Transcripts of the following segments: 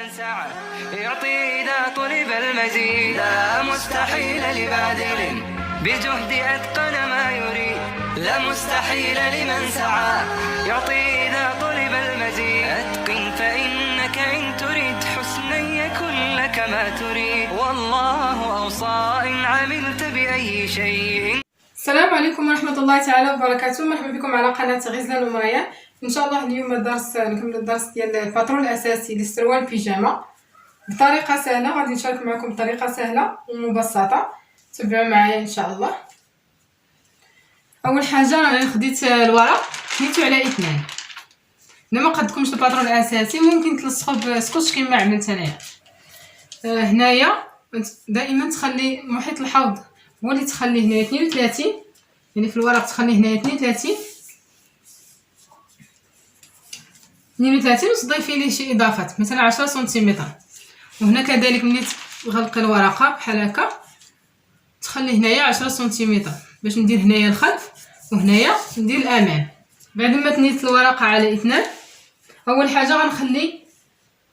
لمن سعى يعطي إذا طلب المزيد، لا مستحيل لباذل بجهد أتقن ما يريد، لا مستحيل لمن سعى يعطي إذا طلب المزيد. أتقن فإنك إن تريد حسنا يكن لك ما تريد، والله أوصى إن عملت بأي شيء. السلام عليكم ورحمة الله تعالى وبركاته. مرحبا بكم على قناة غزلان ومريان. ان شاء الله اليوم نكمل الدرس ديال الباترون الاساسي للسروال بيجاما بطريقه سهله. غادي نشارك معكم بطريقه سهله ومبسطه، تبعوا معايا ان شاء الله. اول حاجه انا خديت الورق نيتو على 2. الا ما قدكمش الباترون الاساسي ممكن تلصقوا بسكوتش كما عملت انايا. هنايا دائما تخلي محيط الحوض هو اللي تخليه هنايا 32، يعني في الورق تخليه هنايا 32 وتضيفي ليه شي اضافات مثلا 10 سنتيمتر. وهنا كذلك ملي تغلقي الورقه بحال هكا تخلي هنايا 10 سنتيمتر باش ندير هنايا الخلف وهنايا ندير الامام. بعد ما تنيت الورقه على 2 اول حاجه غنخلي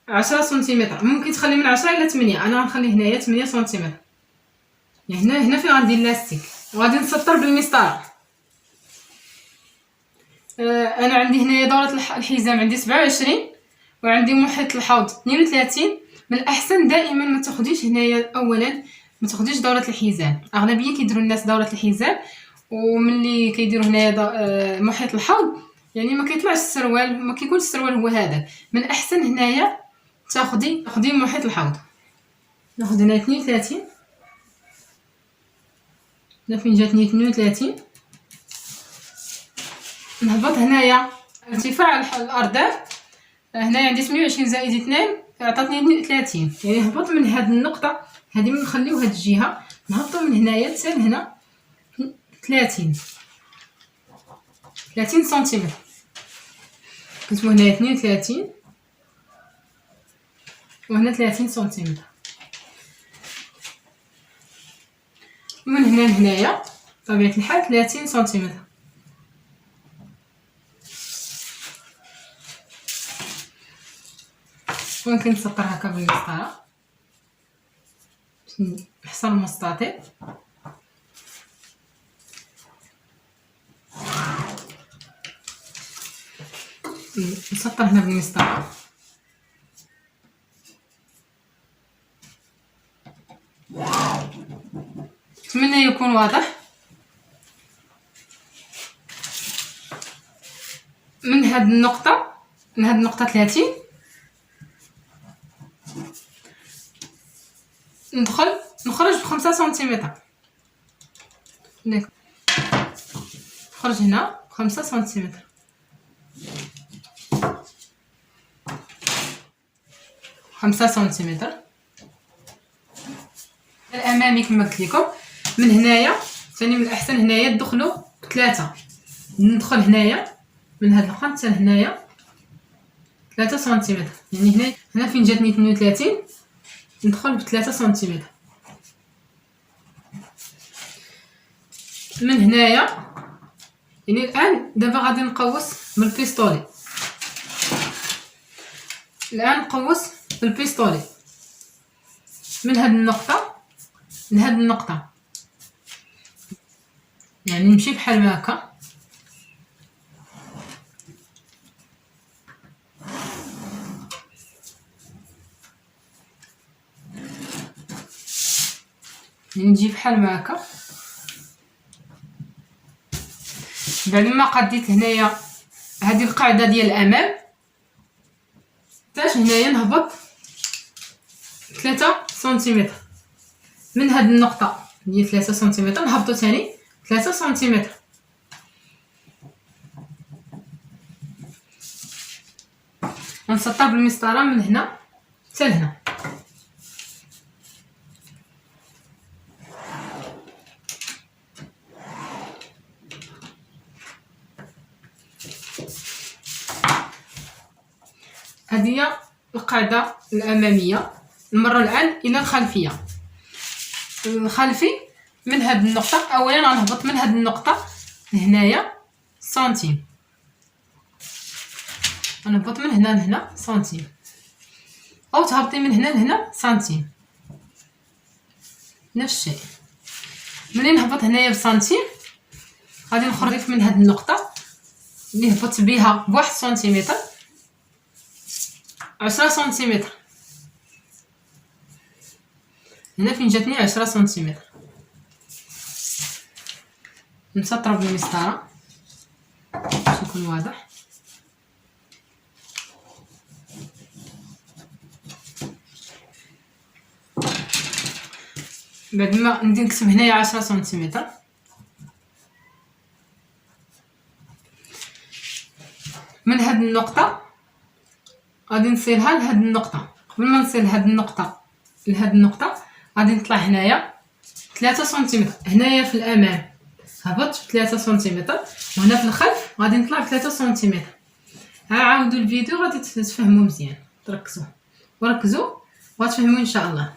10 سنتيمتر، ممكن تخلي من 10 الى 8، انا غنخلي هنايا 8 سنتيمتر. يعني هنا فين غندير لاستيك وغادي نسطر بالمسطره. انا عندي هنايا دوره الحزام عندي 27 وعندي محيط الحوض 32. من الاحسن دائما ما تاخديش هنايا اولا ما تاخديش دوره الحزام، اغلبيه كيديروا الناس دوره الحزام وملي كيديروا هنايا محيط الحوض يعني ما كيطلعش السروال، ما كيكونش السروال هو هذا. من الاحسن هنايا تاخدي محيط الحوض. ناخذ هنا 32 فين جاتني 32. نهبط هنايا ارتفاع الأرداف هنايا عندي 28 زائد 2 عطاتني 30، يعني نهبط من هاد النقطة هادي نخليو هاد الجهة نهبطو من هنايا حتى لهنا 30 سنتيمتر. كنتو هنايا 32 وهنا 30 سنتيمتر. من هنا لهنايا بطبيعة الحال 30 سنتيمتر. ممكن نسطر هكا بالمسطره باش نحصل المستطيل. نسطر هنا بالمسطره. نتمنى يكون واضح. من هاد النقطه 30 نخرج ب5 سنتيمتر. نخرج هنا 5 سنتيمتر. الامامي كما قلت لكم. من هنايا ثاني من الاحسن هنايا تدخلوا ب3. ندخل هنايا من هاد الخط حتى هنايا 3 سنتيمتر، يعني هنا فين جاتني 32 ندخل ب3 سنتيمتر. من هنايا يعني الان دابا غادي نقوس بالبيستولي. من هاد النقطه لهاد النقطه، يعني نمشي بحال ما هكا. نجي بحال ما هكا. بعد ما قديت هنايا هذه القاعده ديال الامام حتى هنايا نهبط 3 سنتيمتر. من هاد النقطه ديال 3 سنتيمتر نهبطو ثاني 3 سنتيمتر. نسطر بالمسطره من هنا حتى لهنا. هذه هي القاعده الاماميه. نمر الان الى الخلفيه. الخلفي من هاد النقطه اولا غنهبط من هاد النقطه لهنايا سنتيم، غنهبط من هنا لهنا سنتيم. او تهبطي من هنا لهنا سنتيم، نفس الشيء. ملي نهبط هنايا بسنتيم غادي نخرج من هاد النقطه اللي هبطت بها بواحد سنتيمتر 10 سنتيمتر. هنا فين جاتني 10 سنتيمتر نسطر بالمسطره باش يكون واضح. بعد ما ندير نكتب هنايا 10 سنتيمتر، من هاد النقطه غادي نصلها لهاد النقطه. قبل ما نصل هاد النقطه لهاد النقطه غادي نطلع هنايا 3 سنتيمتر. هنايا في الامام هبطت 3 سنتيمتر، وهنا في الخلف غادي نطلع 3 سنتيمتر. عاودوا الفيديو غادي تفهموا مزيان، تركزوا وركزوا وغتفهموا ان شاء الله.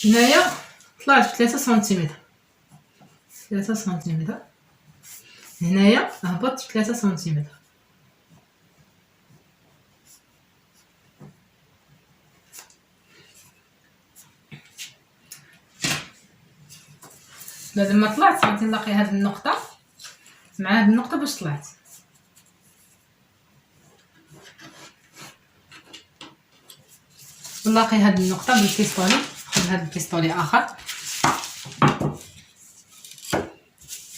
هنايا طلعت 3 سنتيمتر، 3 سنتيمتر. هنايا هبطت 3 سنتيمتر. بعد ما طلعت غادي نلاقي هاد النقطه مع هاد النقطه باش طلعت. نلاقي هاد النقطه بالبيستولي، ناخذ هاد البيستولي اخر.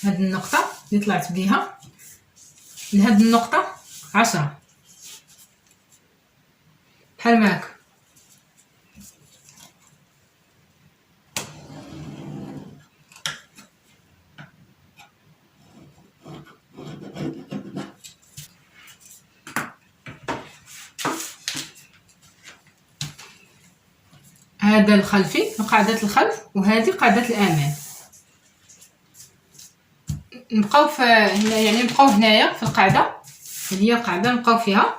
هاد النقطه اللي طلعت بيها لهاد النقطه 10 بحال معاك. هذا الخلفي قاعدة الخلف، وهذه قاعدة الأمام. نبقاو هنا، يعني نبقاو هنايا في القاعدة اللي هي القاعدة نبقاو فيها.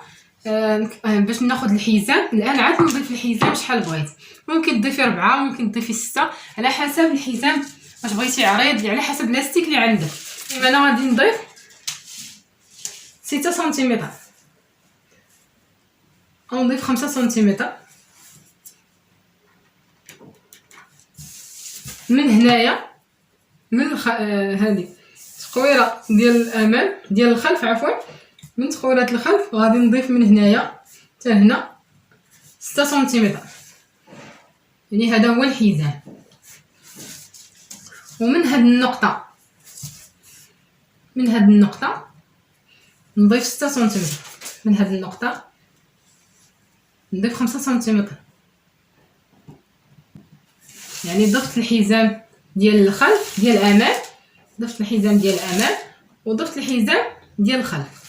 باش ناخذ الحزام الآن عاد نضيف الحزام شحال بغيت. ممكن تضيفي 4، ممكن تضيفي 6 على حسب الحزام واش بغيتي عريض، على حسب لاستيك اللي عندك. انا غادي نضيف 6 سنتيمتر او نضيف 5 سنتيمتر. من هنايا من هذه تقويره ديال الامام ديال الخلف، عفوا من تقويره الخلف غادي نضيف من هنايا حتى هنا 6 سنتيمتر، يعني هذا هو الحزام. ومن هاد النقطه نضيف 6 سنتيمتر. من هاد النقطه نضيف 5 سنتيمتر، يعني ضفت الحزام ديال الخلف ديال الامام، ضفت الحزام ديال الامام وضفت الحزام ديال الخلف.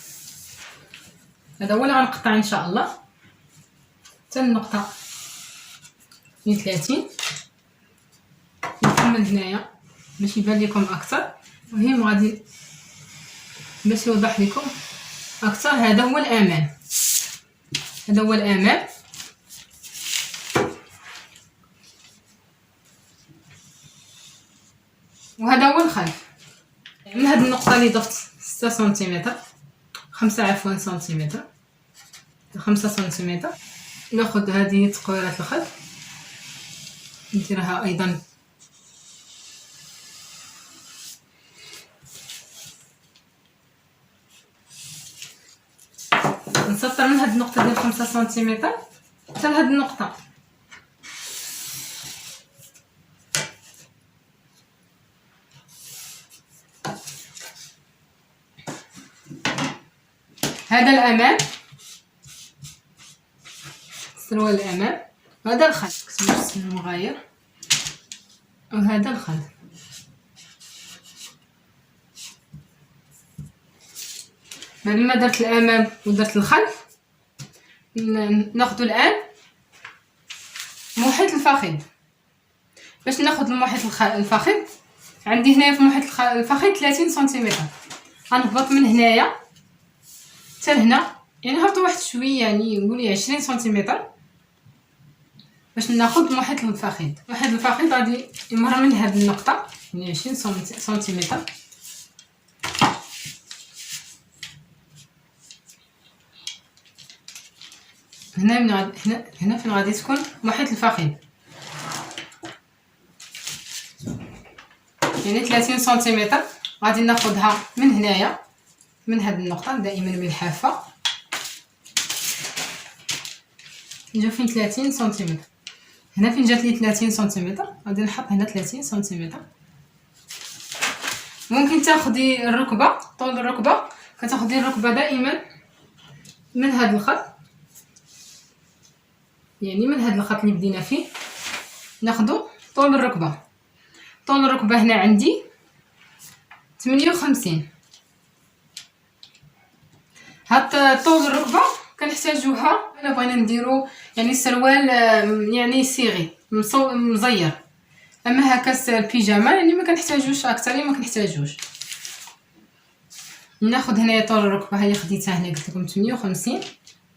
هذا هو اللي غنقطع ان شاء الله حتى النقطه 30. نكمل هنايا باش يبان لكم اكثر. المهم غادي باش يوضح لكم اكثر. هذا هو الامام، هذا هو الامام. وهذا هو الخلف. من هذه النقطه اللي ضفت 6 سنتيمتر 5 عفوا سنتيمتر 5 سنتيمتر، ناخذ هذه تقويره الخلف نديرها ايضا نسطر من هذه النقطه ديال 5 سنتيمتر حتى لهذه النقطه. هذا الامام، السروال الامام، وهذا الخلف كتبوا السن المغاير، وهذا الخلف. بعد ما درت الامام ودرت الخلف ناخذ الان محيط الفخذ. باش ناخذ المحيط الفخذ عندي هنايا في محيط الفخذ 30 سنتيمتر. غنهبط من هنايا حتى لهنا، يعني هبط واحد شويه، يعني نقولي 20 سنتيمتر باش ناخذ محيط الفخذ. محيط الفخذ غادي يمر من هذه النقطه، يعني 20 سنتيمتر. هنا من غادي هنا فين غادي تكون محيط الفخذ، يعني 30 سنتيمتر. غادي ناخذها من هنايا من هاد النقطه دائما من الحافه، نجيو فين 30 سنتيمتر. هنا فين جات لي 30 سنتيمتر غادي نحط هنا 30 سنتيمتر. ممكن تاخدي الركبه، طول الركبه كتاخدي الركبه دائما من هاد الخط، يعني من هاد الخط اللي بدينا فيه ناخدو طول الركبه. طول الركبه هنا عندي 58. هاد طول الركبه كنحتاجوها الا بغينا نديرو يعني سروال يعني صيغي مزير. اما هكا البيجاما يعني ما كنحتاجوش اكثر، ما كنحتاجوش. ناخذ هنايا طول الركبه، هي خديتها هنا قلت لكم 58،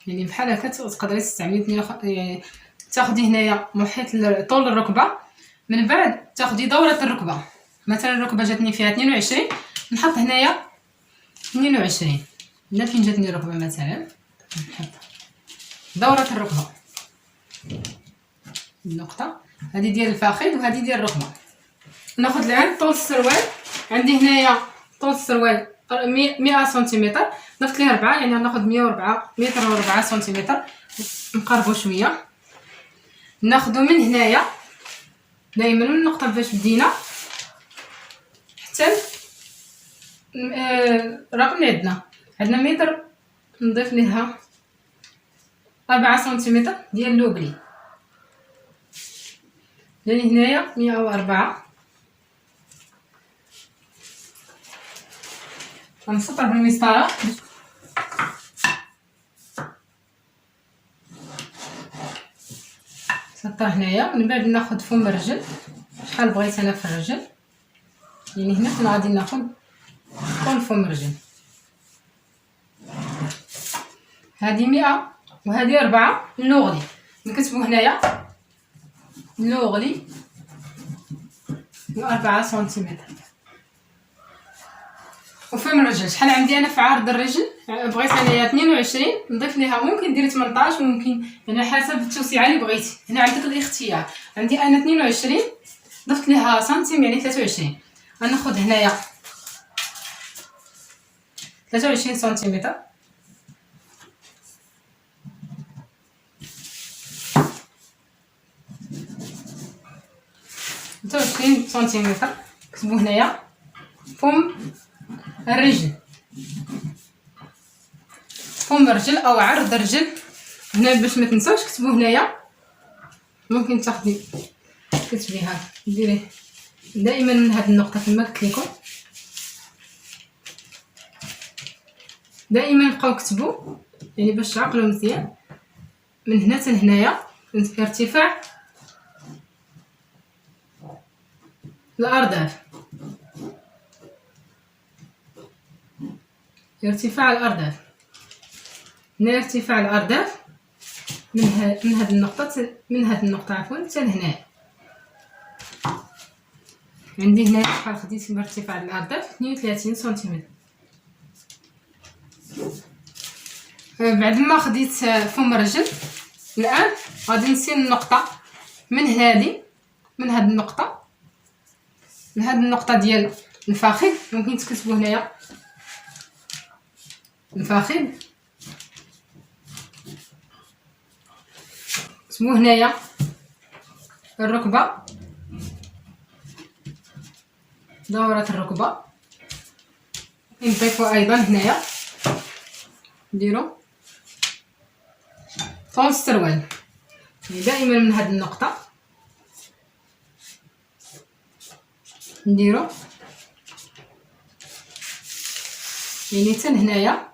يعني بحال هكا تقدري تستعملي يعني تاخدي هنايا محيط طول الركبه. من بعد تاخدي دوره الركبه، مثلا الركبه جاتني فيها 22 نحط هنايا 22. هنا فين جاتني الركبه مثلا نحط دوره الركبه، النقطه هذه ديال الفخذ وهذه ديال الركبه. ناخذ الان طول السروال، عندي هنايا طول السروال 100 سنتيمتر، ضفت ليه 4 يعني ناخذ 104 متر و4 سنتيمتر. نقربوا شويه، ناخذوا من هنايا دائما من النقطه فاش بدينا حتى الرقم اللي عندنا متر، نضيف ليها 4 سنتيمتر ديال لوبلي، لان هنايا 104. غنسطر بالمسطره سطر هنايا. من بعد ناخذ فم الرجل شحال بغيت انا في الرجل، يعني هنا فين غادي ناخذ طول فم الرجل. هذه 100 وهذه 4 اللوغلي. نكتبوا هنايا اللوغلي 4 سنتيمتر. وفم الرجل شحال عندي انا في عرض الرجل، بغيت انايا 22 نضيف ليها، ممكن ديري 18 ممكن يعني حسب التوسيعه اللي بغيتي. هنا عندك الاختيار، عندي انا 22 ضفت ليها سنتيم يعني 23. غناخذ هنايا 23 سنتيمتر. كتبوا هنايا فم الرجل، فم الرجل او عرض الرجل. هنا باش ما تنساوش كتبوا هنايا، ممكن تاخدي كتبيها ديري دائما من هذه النقطه كما قلت لكم. دائما بقاو كتبوا يعني باش تعقلوا مزيان من هنا حتى لهنايا ارتفاع الارداف، ارتفاع الارداف. هنا ارتفاع الارداف من هذه النقطه، من هذه النقطه عفوا حتى لهنا. عندي هنا شحال خديت من ارتفاع الارداف 32 سنتيمتر. بعد ما خديت فم الرجل الان غادي نسين النقطه من هذه، من هذه النقطه لهذه النقطه ديال الفخذ. ممكن تكتبوا هنايا الفخذ، كتبوا هنايا الركبه، دوره الركبه. نضيفوا ايضا هنايا نديروا طول السروال، يعني دائما من هذه النقطه نديروا يعني حتى هنايا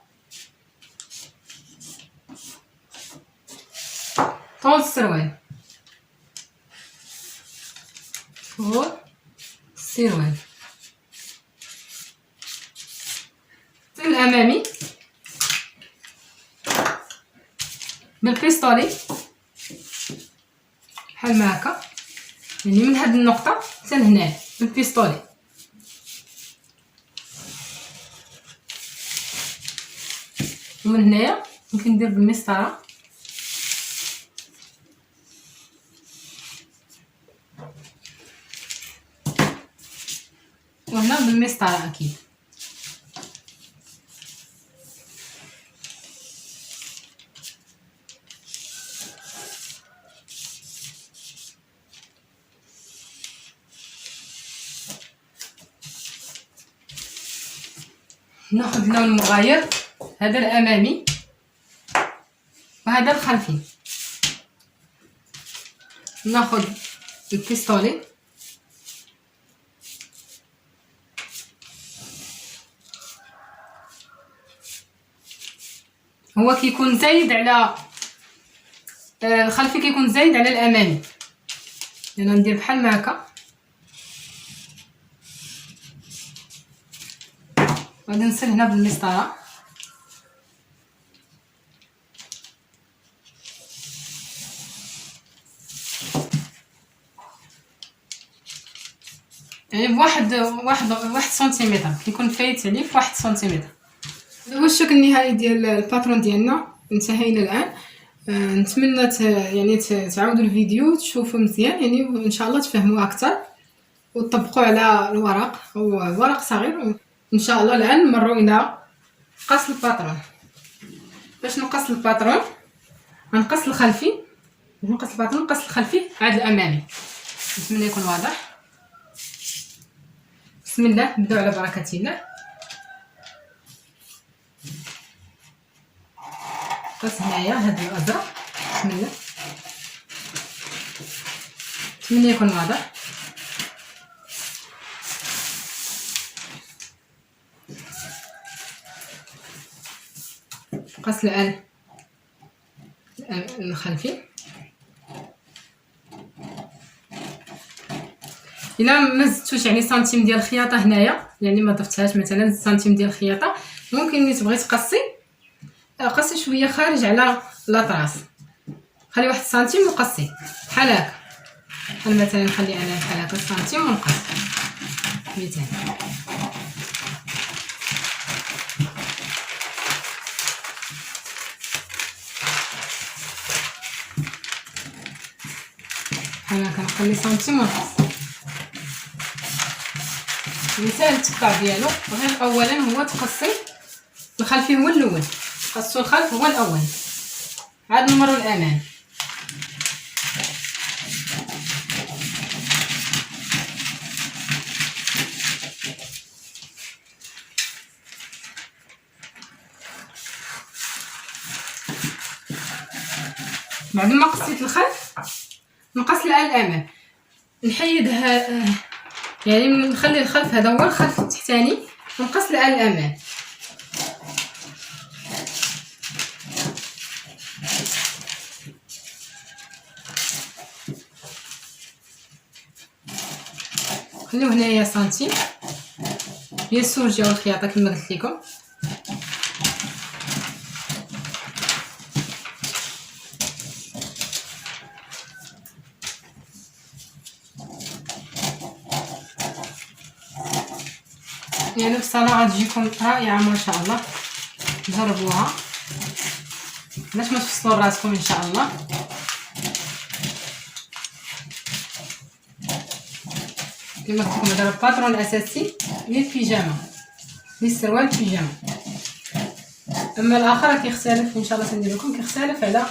طول السروال، طول السروال الامامي بالبيستولي بحال ما هكا، يعني من هذه النقطه حتى لهنا بالبيستولي. ومن هنايا ممكن ندير بالمسطره وهنا بالمسطره اكيد. ناخذ لون مغاير، هذا الامامي وهذا الخلفي. ناخذ البيستولي هو كيكون زايد على الخلفي، كيكون زايد على الامامي. انا ندير بحال ما هكا، غادي نصل هنا بالمسطره. يعني بواحد سنتيمتر، كيكون فايت عليه في 1 سنتيمتر. هذا هو الشكل النهائي ديال الباترون ديالنا. انتهينا الان. نتمنى يعني تعاودوا الفيديو تشوفوا مزيان، يعني ان شاء الله تفهموا اكثر وتطبقوا على الورق. هو ورق صغير ان شاء الله. الان نمروا الى قص الباترون. باش نقص الباترون غنقص الخلفي، نقص الباترون نقص الخلفي عاد الامامي. نتمنى يكون واضح. بسم الله، نبداو على بركه الله. قص هنايا هذا الازرق. بسم الله، نتمنى يكون واضح. قص الان الخلفي. الا ما زدتوش يعني سنتيم ديال الخياطه هنايا، يعني ما ضفتهاش مثلا سنتيم ديال الخياطه، ممكن ملي تبغي تقصي قصي شويه خارج على لاطراس، خلي 1 سنتيم وقصي بحال هكا. بحال مثلا نخلي انا بحال هكا سنتيم ونقص مثلا. بحال هكا نخلي سنتيم ونقص. مثال التقطاع ديالو غير اولا هو تقصي الخلفي هو الاول، قصوا الخلف هو الاول، عاد نمروا الامام. بعد ما قصيت الخلف نقص الامام، نحيدها يعني نخلي الخلف هذا هو الخلف التحتاني ونقص الامام. خليو هنايا سنتيم. هي السورجه والخياطه كما قلت لكم. يعني الصنعه غتجيكم رائعه ما شاء الله. جربوها باش ما تفصلوا راسكم ان شاء الله. كما قلت لكم هذا الباترون الاساسي للبيجامه، للسروال البيجامه. اما الاخر كيختلف ان شاء الله سندير لكم، كيختلف على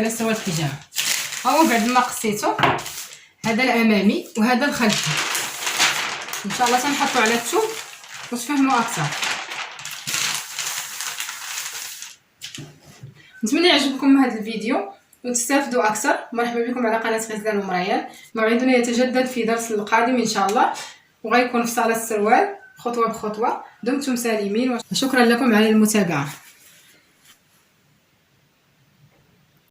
السروال البيجامه. او بعد ما قصيتو هذا الامامي وهذا الخلفي ان شاء الله تنحطوا على الثوب وتفهموا اكثر. نتمنى يعجبكم هذا الفيديو وتستافدوا اكثر. مرحبا بكم على قناه غزلان ومريان. موعدنا يتجدد في درس القادم ان شاء الله، وغيكون في صاله السروال خطوه بخطوه. دمتم سالمين وشكرا لكم على المتابعه.